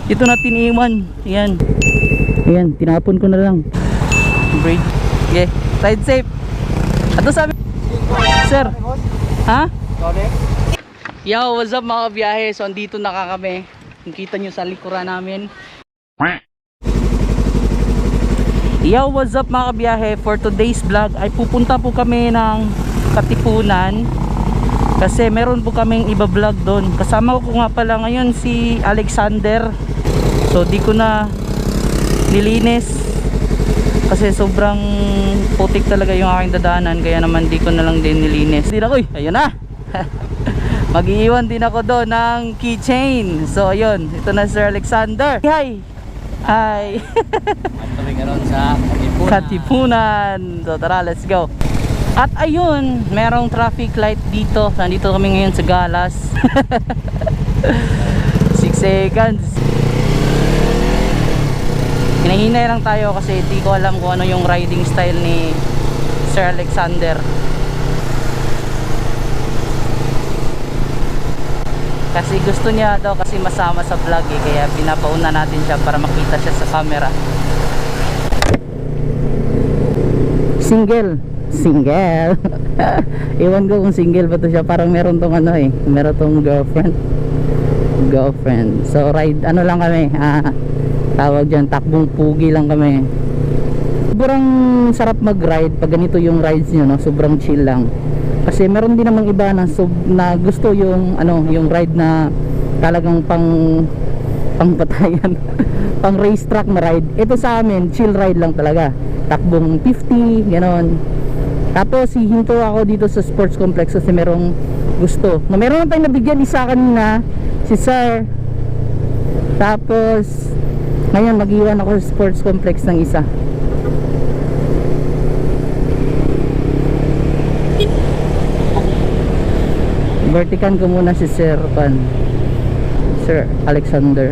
Ito natin iwan. Ayan. Ayan, tinapon ko na lang. Brake. Okay, ride safe. Ato sabi, sir. Ha? Yo, what's up mga kabiyahe? So, andito na kami. Nakita nyo sa likuran namin. Yo, what's up mga kabiyahe? For today's vlog ay pupunta po kami ng Katipunan. Kasi meron po kaming iba vlog doon. Kasama ko nga pala ngayon si Alexander. So, di ko na nilinis. Kasi sobrang putik talaga yung aking dadaanan. Kaya naman di ko na lang din nilinis. Uy, ayun na. Mag-iiwan din ako doon ng keychain. So ayun, ito na Sir Alexander. Hi! Hi! Kami ngayon sa Katipunan. Katipunan. So tara, let's go. At ayun, merong traffic light dito. Nandito kami ngayon sa Galas. 6 seconds. Hinahinay lang tayo kasi di ko alam kung ano yung riding style ni Sir Alexander. Kasi gusto niya daw kasi masama sa vlog eh, kaya pinapauna natin siya para makita siya sa camera. Single. Iwan ko kung single pa to siya. Parang meron tong ano eh, meron tong girlfriend. So ride ano lang kami, tawag dyan, takbong pugi lang kami. Sobrang sarap mag ride pag ganito yung rides nyo, no? Sobrang chill lang. Kasi meron din namang iba na, na gusto yung ano, yung ride na talagang pangpatayan. Pang racetrack na ride. Ito sa amin chill ride lang talaga, takbong 50 ganon. Tapos hihinto ako dito sa sports complex kasi merong gusto na meron tayong nabigyan isa kanina, si Sir. Tapos ngayon mag-iwan ako sa sports complex ng isa. Vertican ko muna si Sir Alexander.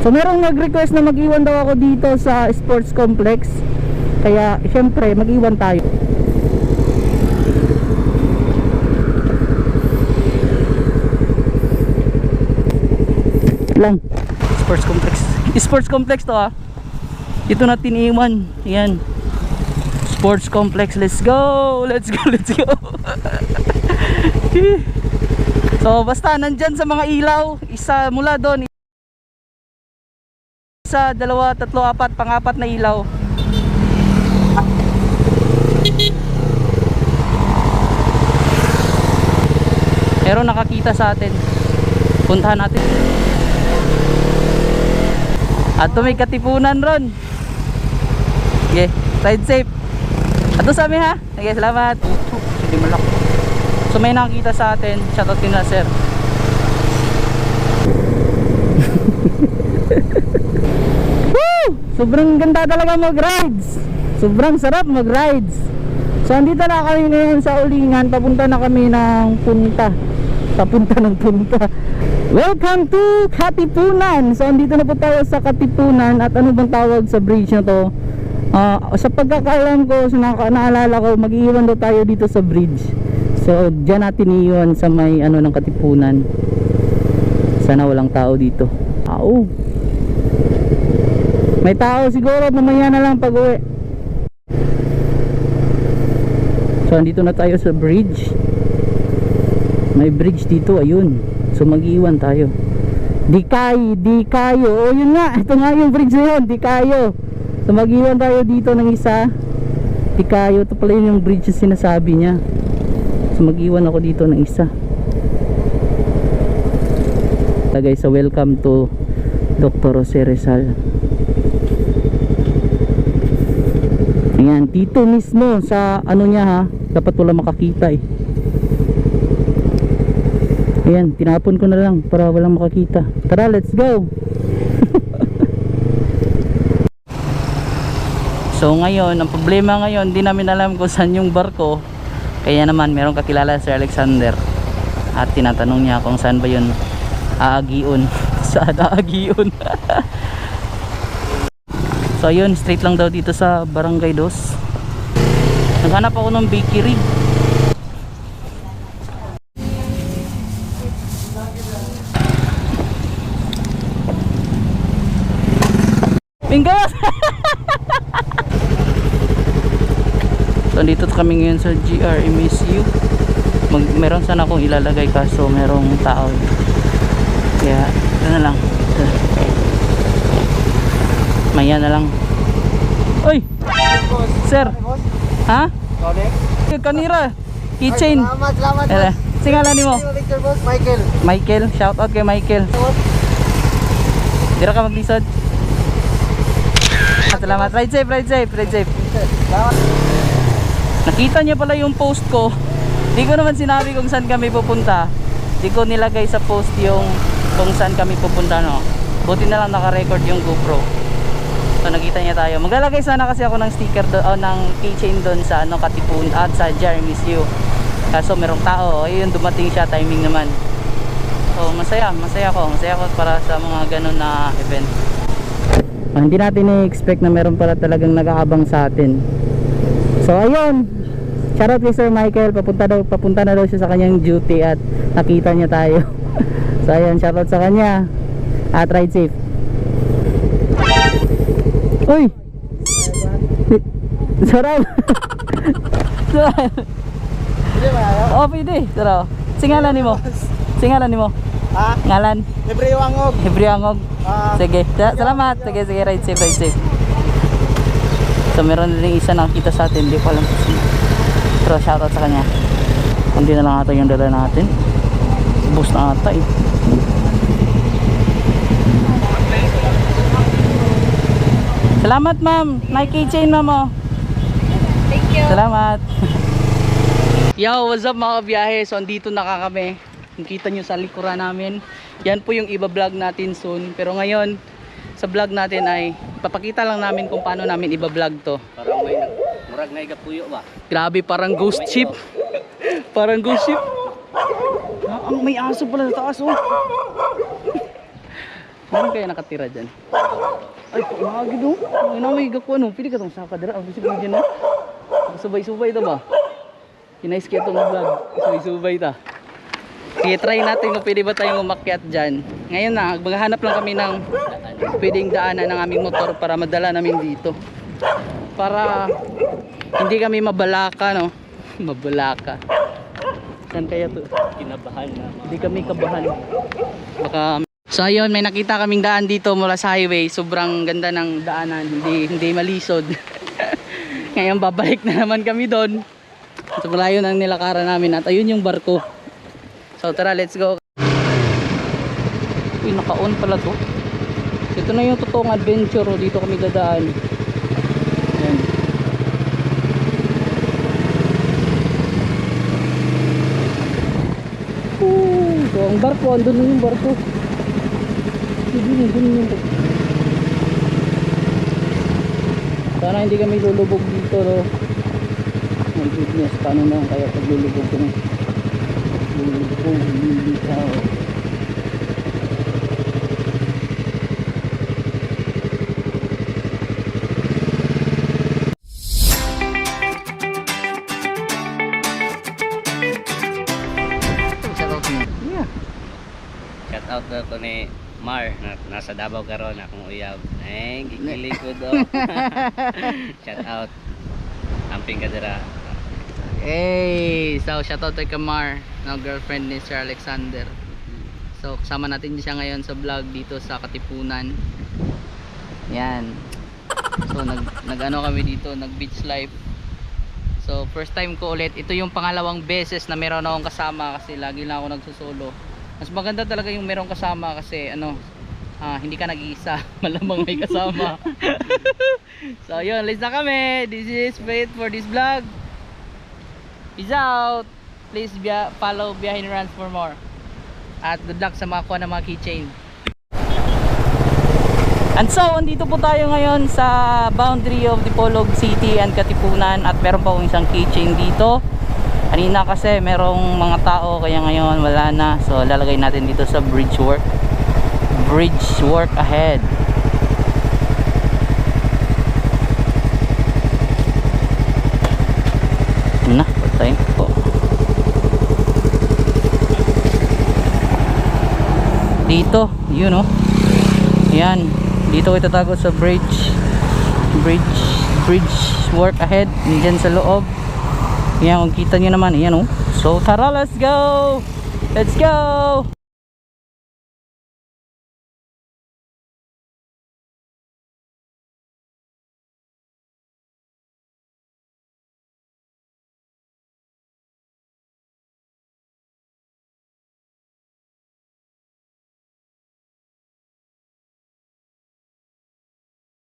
So merong nag-request na mag-iwan daw ako dito sa sports complex. Kaya syempre mag-iwan tayo. Lang. Sports complex to ah. Ito natin iwan. Ayan. Sports complex. Let's go. So basta nandyan sa mga ilaw, isa mula doon, isa, dalawa, tatlo, apat, pang-apat na ilaw. Pero nakakita sa atin. Puntahan natin. At may Katipunan ron. Okay, ride safe. Ato sabi ha. Okay, salamat. Hindi malak. So may nakakita sa atin. Shoutout din na sir. Woo! Sobrang ganda talaga mag-rides. Sobrang sarap mag-rides. So andito na kami ngayon sa Ulingan. Papunta na kami ng punta. Welcome to Katipunan. So andito na po tayo sa Katipunan. At ano bang tawag sa bridge na to? Sa pagkakaalam ko, naalala ko, mag-iwan daw tayo dito sa bridge. So dyan natin iyon sa may ano ng Katipunan. Sana walang tao dito. May tao siguro, mamaya na lang pag uwi. So andito na tayo sa bridge. May bridge dito, ayun. So mag-iwan tayo. Di kayo. O yun nga, ito nga yung bridge na yun, di kayo. So mag-iwan tayo dito ng isa. Di kayo, ito pala yung bridge na sinasabi niya. So mag-iwan ako dito ng isa. Tagay sa welcome to Dr. Jose Rizal. Ayan, dito mismo sa ano niya ha. Dapat wala makakita eh. Ayan, tinapon ko na lang para walang makakita. Tara, let's go. So ngayon, ang problema ngayon, di namin alam kung saan yung barko. Kaya naman, merong kakilala si Alexander. At tinatanong niya kung saan ba yun aagiun. Saan aagiun? So ayun, straight lang daw dito sa Barangay Dos. Naghanap ako ng bakery. Pinggawas! So dito kami ngayon sa GRMSU. Meron sana akong ilalagay kaso merong tao. Kaya ito na lang. Maya na lang. Oy! Sir! Ha? Kanira! Keychain! Salamat, Ele, singalan ni mo? Picture boss, Michael. Michael, shout out kay Michael. Dira ka maglisod. Salamat. Ride safe, ride safe, ride safe. Salamat. Nakita niya pala yung post ko. Di ko naman sinabi kung saan kami pupunta. Di ko nilagay sa post yung kung saan kami pupunta, no. Buti na lang naka-record yung GoPro. So nakita niya tayo. Maglalagay sana kasi ako ng sticker ng keychain doon sa ano Katipun at sa GRMSU. Kaso merong tao, ayun dumating siya, timing naman. So masaya ako para sa mga ganun na event. Hindi natin i-expect na meron pala talagang nag-aabang sa atin. So ayun, shoutout kay Sir Michael, papunta na daw siya sa kanyang duty at nakita niya tayo. So ayun, shoutout sa kanya at ride safe. Uy! Sarap! Sarap! Hindi ba ayaw? Oh, pwede. Sarap. Singalan ni mo? Singalan ni mo? Ha? Ngalan? Libre yung angog. Hebriangog. Ah. Sige. Salamat. Sige, sige. Ride safe, ride safe. So, meron din isa nakakita sa atin. Hindi ko alam kung sino. Pero shoutout sa kanya. Hindi na lang ata yung dala natin. Bus na ata eh. Salamat ma'am. Nike chain ma'am oh. Thank you. Salamat. Yo, what's up mga kabiyahe? So andito na kami. Nakita nyo sa likuran namin. Yan po yung iba-vlog natin soon. Pero ngayon, sa vlog natin ay papakita lang namin kung paano namin iba-vlog to. Parang may murag na igapuyo ba? Grabe, parang ghost ship. Parang ghost ship. May aso pala sa taas oh. Meron kaya nakatira dyan? Ay, pamagi do. Ay, namay gaku ano. Pili ka itong sakadara. Ang gusto ko dyan no. Subay-subay ito ba? Kinais kaya itong vlog. Subay-subay ito. Sige, try natin kung pwede ba tayong umakyat dyan. Ngayon na, maghanap lang kami ng pwedeng daanan ng aming motor para madala namin dito. Para hindi kami mabalaka no. Mabalaka. Saan kaya to? Kinabahan na. Hindi kami kabahan. Baka... So ayun, may nakita kaming daan dito mula sa highway. Sobrang ganda ng daanan, hindi malisod. Ngayon babalik na naman kami doon. So malayo ng nilakaran namin at ayun yung barko. So tara, let's go. Uy, naka-on pala to. Ito na yung totoong adventure oh. Dito kami dadaan. Ayan. So ang barko, andun na yung barko. Sana hindi kami lulubog dito no. My goodness, paano na kaya pag lulubog kami? Lulubog, lilitaw. Yeah. Shout out na to ni Mar na nasa Davao karon akong uyab. Ay, gikilig ko do. Shout out. Amping ka dira. Hey, so shoutout kay Kamar, na girlfriend ni Sir Alexander. So kasama natin siya ngayon sa vlog dito sa Katipunan. Yan. So nag-ano kami dito, nag beach life. So first time ko ulit. Ito yung pangalawang beses na meron akong kasama kasi lagi lang ako nagsusolo. Mas maganda talaga yung merong kasama kasi ano, hindi ka nag-iisa. Malamang may kasama. So yun, let's na kami. This is Faith for this vlog. Peace out. Please follow Biyahe ni Rans for more. At good luck sa mga kuha ng mga keychain. And so, andito po tayo ngayon sa boundary of Dipolog City and Katipunan. At meron pa akong isang keychain dito. Kanina kasi merong mga tao, kaya ngayon wala na. So lalagay natin dito sa bridge work. Bridge work ahead. Na, patay po. Dito, yun oh. Yan. Dito ko itatago sa bridge work ahead. Diyan sa loob. Yan, kung kita nyo naman, yan oh. So tara, let's go.